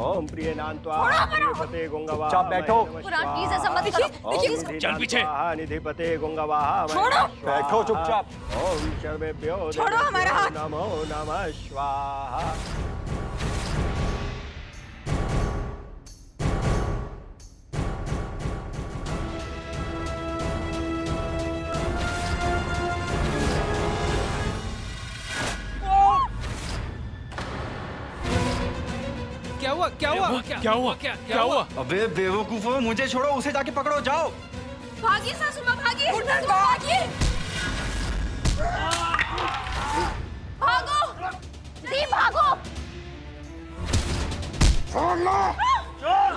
ओम प्रियनान्त्वा निधिपते गुंगवा। चुपचाप बैठो। कुरान प्लीज ऐसा मत करो। चल पीछे। निधिपते गुंगवा। छोड़ो। बैठो चुपचाप। ओम सर्वेभ्यो छोड़ो हमारा हाथ। नमो नमः स्वाहा। क्या हुआ? अबे बेवकूफो, मुझे छोड़ो, उसे जाके पकड़ो, जाओ। भागिए सासू माँ, भागिए। भागिए। भागो। दी भागो।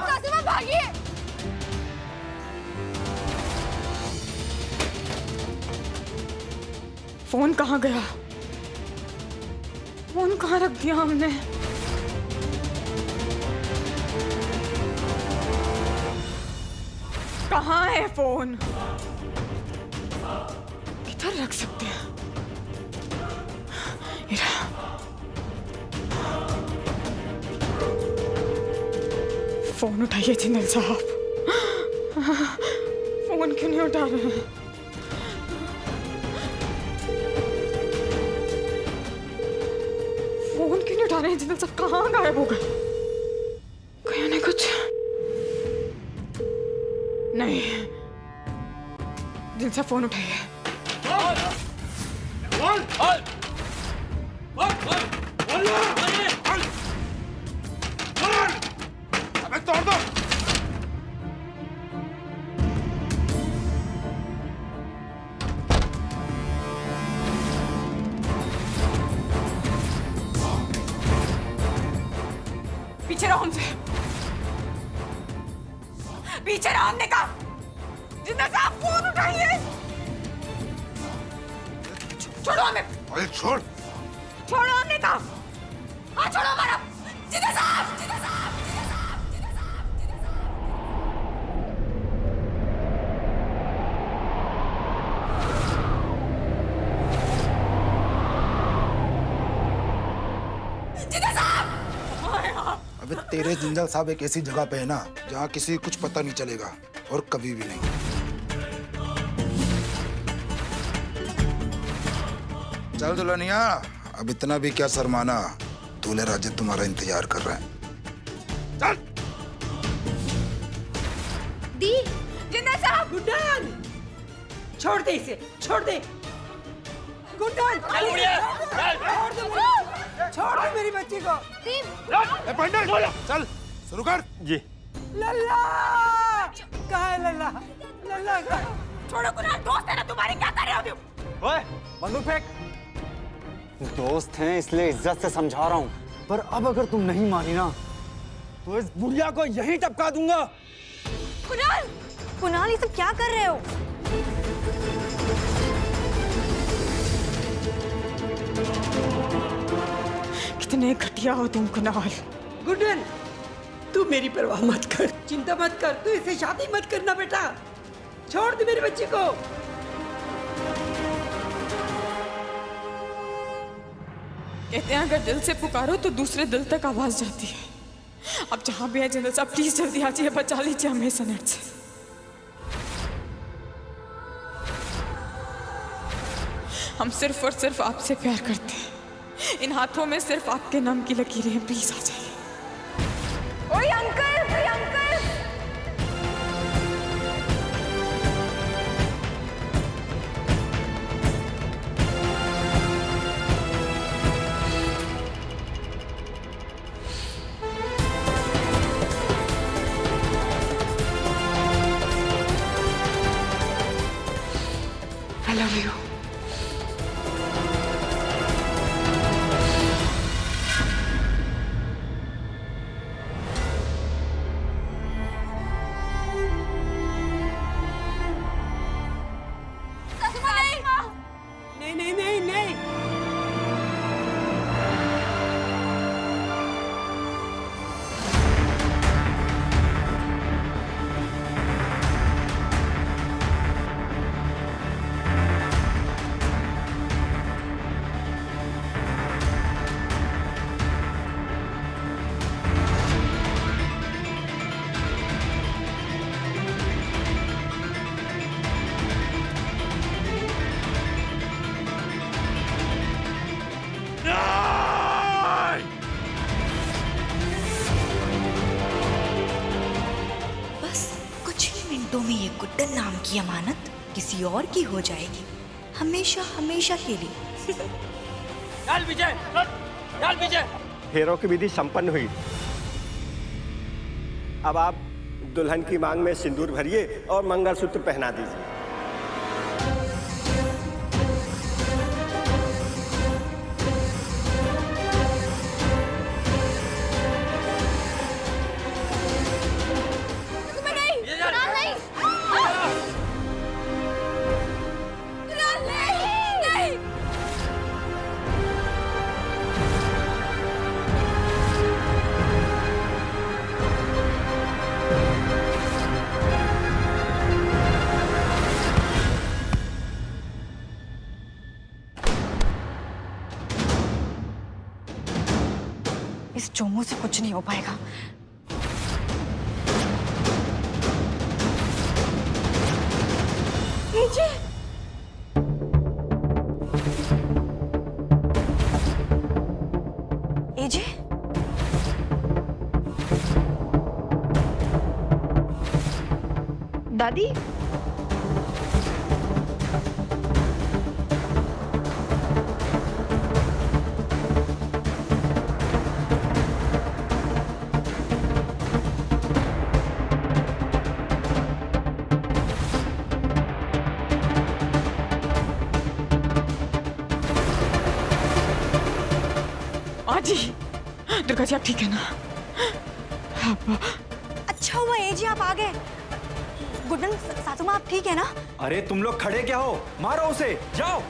सासू माँ भागिए। फोन कहाँ गया? फोन कहाँ रख दिया हमने? कहाँ है फोन? किधर रख सकते हैं? फोन उठाइए जिंदल साहब। फोन क्यों नहीं उठा रहे हैं? फोन क्यों नहीं उठा रहे हैं जिंदल साहब? कहाँ गायब हो गए? कहीं नहीं कुछ नहीं। जिनसे फोन उठाइए। अबे तोड़ दो। पीछे रहो हमसे। पीछे रहो हमने कहा। जिंदा साहब फोन उठाइए। छोड़ो हमें। अरे छोड़। छोड़ो हमने कहा। हाँ छोड़ो हमारा। जिंदा साहब। जिंदा साहब। अबे तेरे जिंदल साहब एक ऐसी जगह पे है ना जहाँ किसी को कुछ पता नहीं चलेगा और कभी भी नहीं। चल दुल्हनिया, अब इतना भी क्या शर्माना, दूल्हे राजे तुम्हारा इंतजार कर रहे हैं। चल। दी। जिंदा साहब। गुड्डन, छोड़ दे इसे, छोड़ दे। गुड्डन, छोड़ दे मेरी बच्ची को। दी। पंडित चल शुरू कर। जी। लल्ला कहाँ है? लल्ला लल्ला कहाँ? छोड़ो कुरान, दोस्त है ना तुम्हारे, क्या कर रहे हो तुम? ओए, बंदूक फेंक। दोस्त हैं इसलिए इज्जत से समझा रहा हूँ, पर अब अगर तुम नहीं मानी ना तो इस बुढ़िया को यहीं टपका दूंगा। कुणाल, कुणाल ये सब क्या कर रहे हो? कितने घटिया हो तुम कुणाल। गुड्डन, तू मेरी परवाह मत कर, चिंता मत कर, तू इसे शादी मत करना बेटा, छोड़ दे मेरी बच्ची को। कहते हैं अगर दिल से पुकारो तो दूसरे दिल तक आवाज जाती है। अब जहां भी है जिंदल साहब, प्लीज जल्दी आ जाइए, बचा लीजिए हमें सनट से। हम सिर्फ और सिर्फ आपसे प्यार करते हैं। इन हाथों में सिर्फ आपके नाम की लकीरें हैं, प्लीज आ जाइए। ओए uncle, uncle. I love you. हाथों में ये गुड्डन नाम की अमानत किसी और की हो जाएगी, हमेशा हमेशा के लिए। चल विजय, चल विजय। फेरों की विधि संपन्न हुई। अब आप दुल्हन की मांग में सिंदूर भरिए और मंगलसूत्र पहना दीजिए। इस चोमू से कुछ नहीं हो पाएगा। एजे! एजे! दादी, आजी, दुर्गा जी आप ठीक है ना? अच्छा हुआ एजे आप आ गए। गुड्डन सासू माँ आप ठीक है ना? अरे तुम लोग खड़े क्या हो? मारो उसे, जाओ।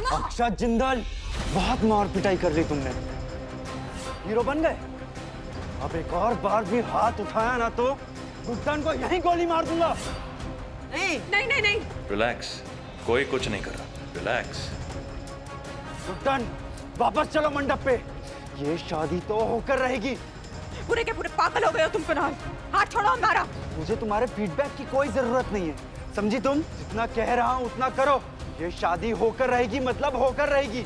अक्षत जिंदल, बहुत मार पिटाई कर ली तुमने। हीरो बन गए। अब एक और बार भी हाथ उठाया ना तो गुड्डन को यहीं गोली मार दूंगा। नहीं नहीं नहीं नहीं, रिलैक्स, कोई कुछ नहीं कर रहा, रिलैक्स। गुड्डन वापस चलो मंडप पे। ये शादी तो होकर रहेगी। पूरे के पूरे पागल हो गए हो तुम कुणाल। हाथ छोड़ो हमारा। मुझे तुम्हारे फीडबैक की कोई जरूरत नहीं है, समझी तुम? जितना कह रहा हूं उतना करो। ये शादी होकर रहेगी मतलब होकर रहेगी।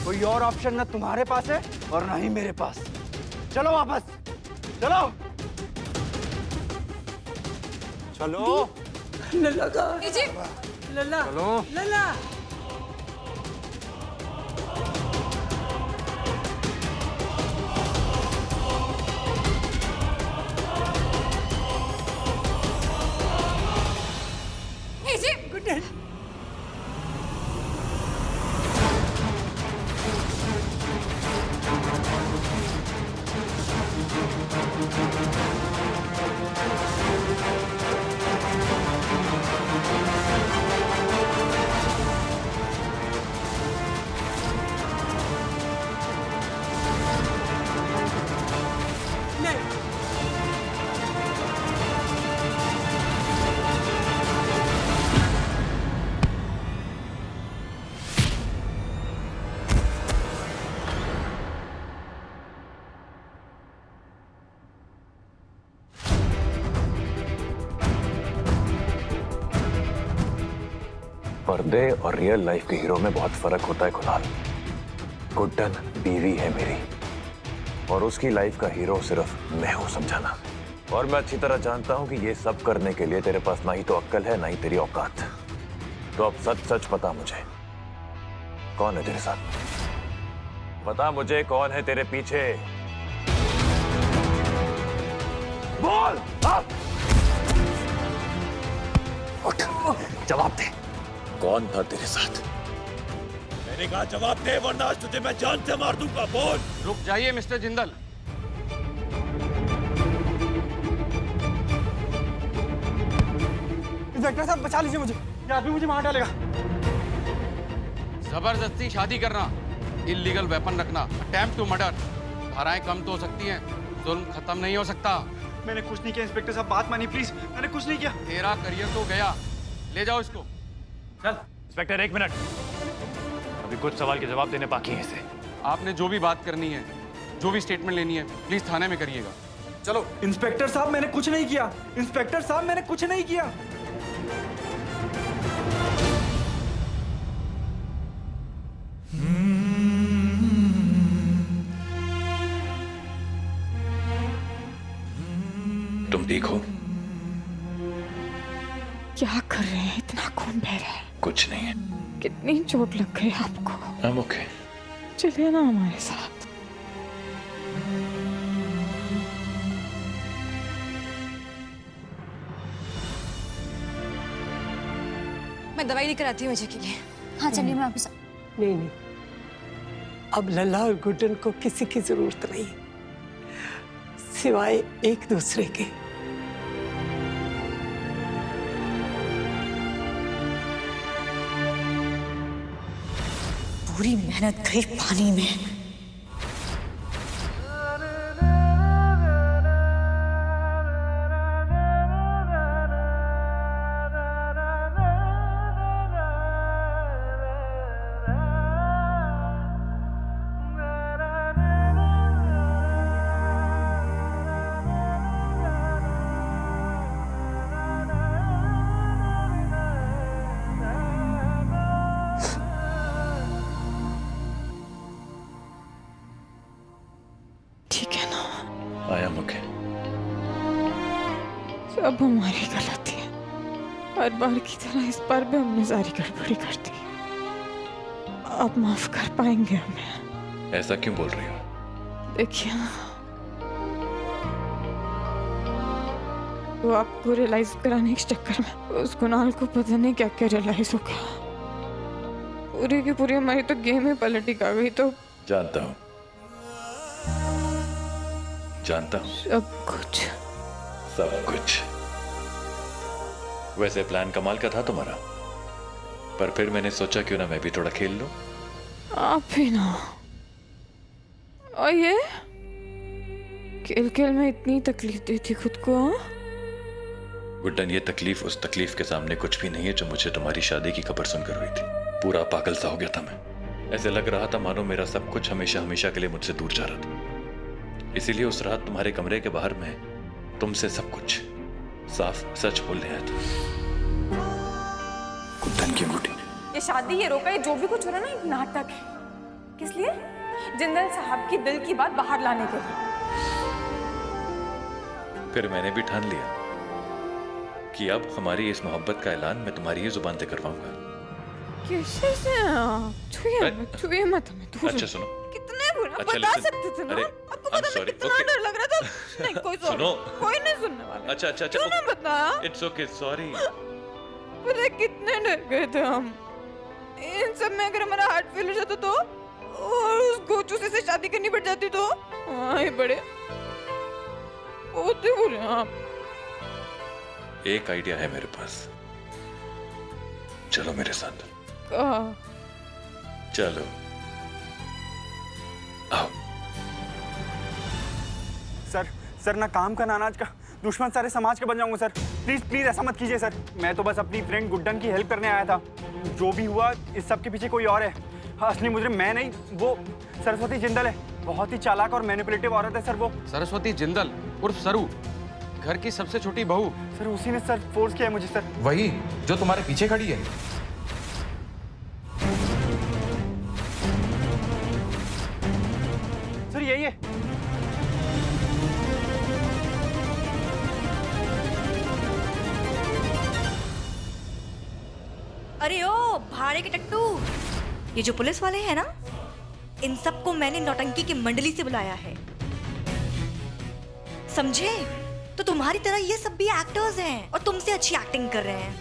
कोई और ऑप्शन ना तुम्हारे पास है और ना ही मेरे पास। चलो वापस, चलो चलो। लल्ला का जी लल्ला, चलो लल्ला। जी गुड्डन, पर्दे और रियल लाइफ के हीरो में बहुत फर्क होता है कुणाल। गुड्डन बीवी है मेरी और उसकी लाइफ का हीरो सिर्फ मैं हूं, समझाना। और मैं अच्छी तरह जानता हूं कि ये सब करने के लिए तेरे पास ना ही तो अक्ल है ना ही तेरी औकात। तो अब सच सच बता मुझे, कौन है तेरे साथ? बता मुझे कौन है तेरे पीछे? बोल! उठ, जवाब दे, कौन था तेरे साथ? मैंने कहा जवाब दे, वरना आज तुझे मैं जान से मार दूंगा। बोल! रुक जाइए मिस्टर जिंदल। इंस्पेक्टर साहब बचा लीजिए मुझे, ये आदमी मुझे मार डालेगा। जबरदस्ती शादी करना, इलीगल वेपन रखना, अटेम्प्ट टू मर्डर, धाराएं कम तो हो सकती हैं, जुल्म खत्म नहीं हो सकता। मैंने कुछ नहीं किया इंस्पेक्टर साहब, बात मानिए प्लीज, मैंने कुछ नहीं किया। तेरा करियर तो गया, ले जाओ इसको। चल इंस्पेक्टर, एक मिनट, अभी कुछ सवाल के जवाब देने बाकी हैं इसे। आपने जो भी बात करनी है, जो भी स्टेटमेंट लेनी है, प्लीज थाने में करिएगा। चलो। इंस्पेक्टर साहब मैंने कुछ नहीं किया, इंस्पेक्टर साहब मैंने कुछ नहीं किया। तुम ठीक हो? क्या कर रहे हैं? इतना खून बह रहा है। कुछ नहीं है। कितनी चोट लग गई आपको? I'm okay। चलिए ना हमारे साथ। मैं दवाई लेकर आती हूँ अजय के लिए। हाँ चलिए, मैं वापस। नहीं नहीं, अब लल्ला और गुड्डन को किसी की जरूरत नहीं सिवाय एक दूसरे के। पूरी मेहनत गई पानी में। I am okay। सब हमारी गलती है, हर बार की तरह इस बार भी हमने सारी गड़बड़ी कर दी। आप माफ कर पाएंगे हमें? ऐसा क्यों बोल रही हो? देखिए ना, वो आपको रियलाइज कराने के चक्कर में उस कुणाल को पता नहीं क्या क्या रियलाइज हो गया। पूरी की पूरी हमारी तो गेम ही पलटी आ गई। तो जानता हूँ, जानता हूँ सब कुछ। वैसे प्लान कमाल का था तुम्हारा, पर फिर मैंने सोचा क्यों ना मैं भी थोड़ा खेल लूं। आप ही ना। और ये खेल खेल में इतनी तकलीफ दी थी खुद को। गुड्डन, ये तकलीफ उस तकलीफ के सामने कुछ भी नहीं है जो मुझे तुम्हारी शादी की खबर सुनकर हुई थी। पूरा पागल सा हो गया था मैं। ऐसे लग रहा था मानो मेरा सब कुछ हमेशा हमेशा के लिए मुझसे दूर जा रहा था। इसीलिए उस रात तुम्हारे कमरे के बाहर मैं तुमसे सब कुछ साफ सच बोलने आया था। गुड्डन की अंगूठी। ये शादी, ये रोका, ये जो भी कुछ हो रहा है ना, एक नाटक है। किस लिए? जिंदल साहब की दिल की बात बाहर लाने के लिए। फिर मैंने भी ठान लिया कि अब हमारी इस मोहब्बत का ऐलान मैं तुम्हारी ही जुबान से करवाऊंगा। कैसे से? छुए मत हमें। अच्छा सुनो, कितने बुरा अच्छा, बता listen, सकते थे ना? अरे, आपको पता sorry, नहीं कितना okay। डर लग रहा था। नहीं, कोई सुनो। कोई नहीं सुनने वाला। अच्छा अच्छा क्यों नहीं बताया? It's okay, sorry. पता है कितने डर गए थे हम। इन सब में अगर हमारा हार्ट फेल हो जाता तो, और उस गोचू से शादी करनी पड़ जाती तो, हाँ बड़े होते बुरे आप। एक आइडिया है मेरे पास, चलो मेरे साथ। चलो आओ। सर ना काम का ना अनाज का, दुश्मन सारे समाज का बन जाऊंगा सर। प्लीज प्लीज ऐसा मत कीजिए सर। मैं तो बस अपनी फ्रेंड गुड्डन की हेल्प करने आया था। जो भी हुआ इस सब के पीछे कोई और है। असली मुजरिम मैं नहीं, वो सरस्वती जिंदल है। बहुत ही चालाक और मैनिपुलेटिव औरत है सर वो। सरस्वती जिंदल उर्फ सरू, घर की सबसे छोटी बहू। सर उसी ने सर फोर्स किया है मुझे सर। वही जो तुम्हारे पीछे खड़ी है। अरे ओ भाड़े के टट्टू, ये जो पुलिस वाले हैं ना, इन सबको मैंने नौटंकी की मंडली से बुलाया है, समझे? तो तुम्हारी तरह ये सब भी एक्टर्स हैं और तुमसे अच्छी एक्टिंग कर रहे हैं।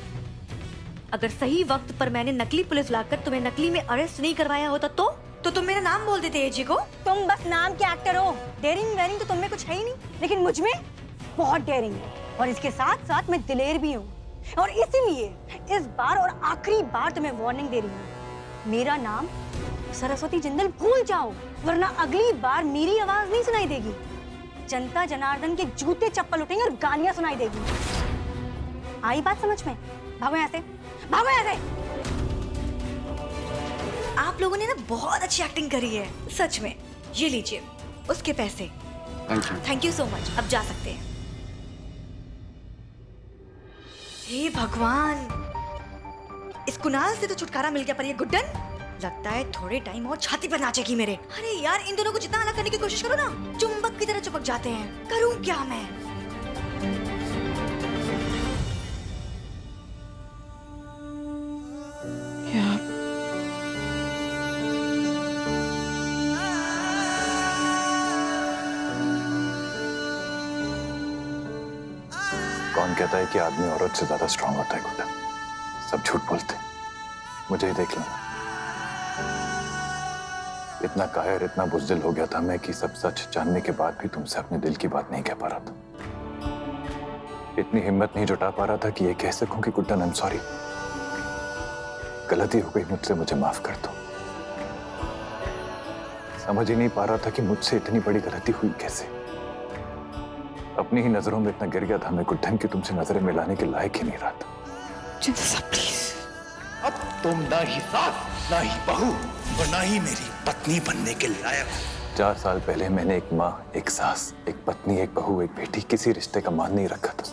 अगर सही वक्त पर मैंने नकली पुलिस लाकर तुम्हें नकली में अरेस्ट नहीं करवाया होता तो तुम मेरा नाम बोल देते एजी को। तुम बस नाम के एक्टर हो, डेयरिंग वेयरिंग तो तुम में कुछ है ही नहीं, लेकिन मुझ में बहुत डेयरिंग है और इसके साथ साथ मैं दिलेर भी हूँ। और इसीलिए इस बार और आखिरी बार तुम्हें वार्निंग दे रही हूँ, मेरा नाम सरस्वती जिंदल भूल जाओ, वरना अगली बार मेरी आवाज नहीं सुनाई देगी, जनता जनार्दन के जूते चप्पल उठेंगे और गालियां सुनाई देगी। आई बात समझ में? भागो यहाँ से, भागो यहाँ से। आप लोगों ने ना बहुत अच्छी एक्टिंग करी है, सच में। ये लीजिए उसके पैसे। Thank you so much. अब जा सकते हैं। हे भगवान, इस कुणाल से तो छुटकारा मिल गया, पर ये गुड्डन लगता है थोड़े टाइम और छाती पर नाचेगी मेरे। अरे यार, इन दोनों को जितना अलग करने की कोशिश करो ना, चुंबक की तरह चिपक जाते हैं। करूं क्या मैं? कौन कहता है कि आदमी औरत से ज्यादा स्ट्रांग होता है गुड्डन? सब झूठ बोलते। मुझे ही देख लो, इतना कायर, इतना बुज़दिल हो गया था मैं कि सब सच जानने के बाद भी तुमसे अपने दिल की बात नहीं कह पा रहा था। इतनी हिम्मत नहीं जुटा पा रहा था कि ये कह सकूं कि गुड्डन आई एम सॉरी, गलती हो गई मुझसे, मुझे माफ कर दो। समझ ही नहीं पा रहा था कि मुझसे इतनी बड़ी गलती हुई कैसे। अपनी ही नजरों में इतना गिर गया था मैं गुड्डन कि तुमसे नजरें मिलाने के लायक ही नहीं रहा था। प्लीज, अब तुम ना ही सास, ना ही बहू और ना ही मेरी पत्नी बनने के लायक हो। 4 साल पहले मैंने एक माँ, एक सास, एक पत्नी, एक बहू, एक बेटी, किसी रिश्ते का मान नहीं रखा था।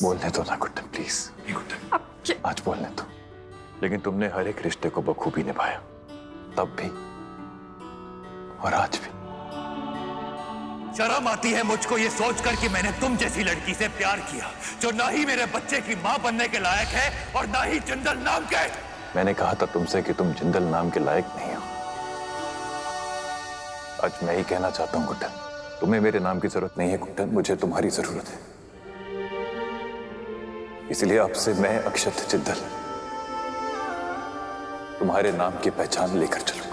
बोलने दो ना गुड्डन, प्लीज। गुड्डन, आज बोलने दो। लेकिन तुमने हर एक रिश्ते को बखूबी निभाया, तब भी और आज भी। शर्म आती है मुझको ये सोचकर कि मैंने तुम जैसी लड़की से प्यार किया जो ना ही मेरे बच्चे की माँ बनने के लायक है और ना ही जिंदल नाम के। मैंने कहा था तुमसे कि तुम जिंदल नाम के लायक नहीं हो। आज मैं ही कहना चाहता हूँ गुड्डन, तुम्हें मेरे नाम की जरूरत नहीं है गुड्डन, मुझे तुम्हारी जरूरत है। इसलिए आपसे मैं अक्षत जिंदल तुम्हारे नाम की पहचान लेकर चलूंगा।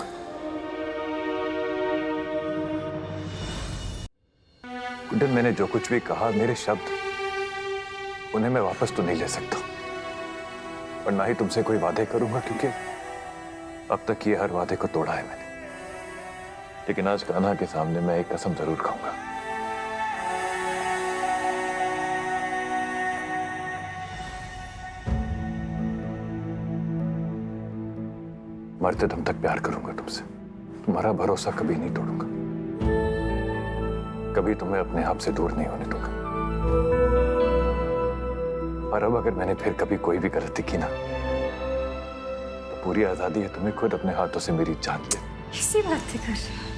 गुड्डन, मैंने जो कुछ भी कहा, मेरे शब्द, उन्हें मैं वापस तो नहीं ले सकता और ना ही तुमसे कोई वादे करूंगा, क्योंकि अब तक ये हर वादे को तोड़ा है मैंने। लेकिन आज कान्हा के सामने मैं एक कसम जरूर खाऊंगा। मरते दम तक प्यार करूंगा तुमसे, तुम्हारा भरोसा कभी नहीं तोड़ूंगा, कभी तुम्हें अपने आप से दूर नहीं होने दूंगा। और अब अगर मैंने फिर कभी कोई भी गलती की ना, तो पूरी आजादी है तुम्हें खुद अपने हाथों से मेरी जान ले। इसी बातें कर रहे हो?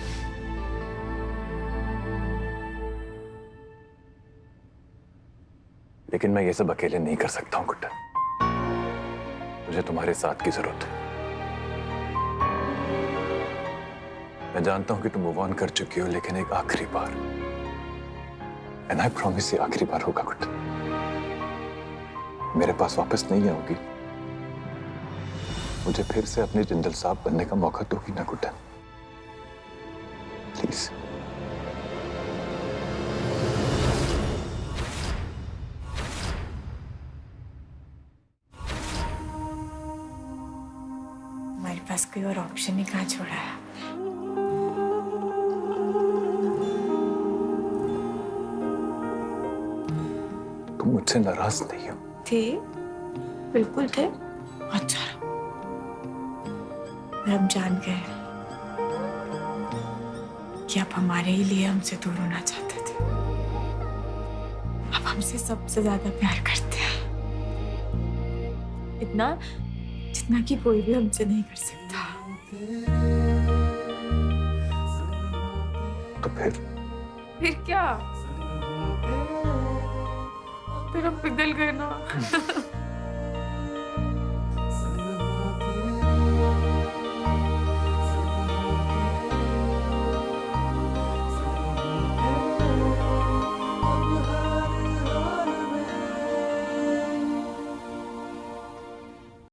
लेकिन मैं ये सब अकेले नहीं कर सकता हूं गुड्डन, मुझे तुम्हारे साथ की जरूरत है। मैं जानता हूं कि तुम मूव ऑन कर चुकी हो, लेकिन एक आखिरी बार, एंड आई प्रॉमिस ये आखिरी बार होगा गुड्डन, मेरे पास वापस नहीं आओगी, मुझे फिर से अपने जिंदल साहब बनने का मौका दोगी ना गुड्डन, प्लीज। हमारे पास कोई और ऑप्शन ही कहाँ छोड़ा है। तुम मुझसे नाराज नहीं हो? थे, बिल्कुल थे। अच्छा, हम जान गए कि आप हमारे ही लिए हमसे दूर होना चाहते थे। आप हमसे सबसे ज्यादा प्यार करते हैं, इतना जितना कि कोई भी हमसे नहीं कर सकता। तो फिर क्या? फिर हम पिघल गए ना।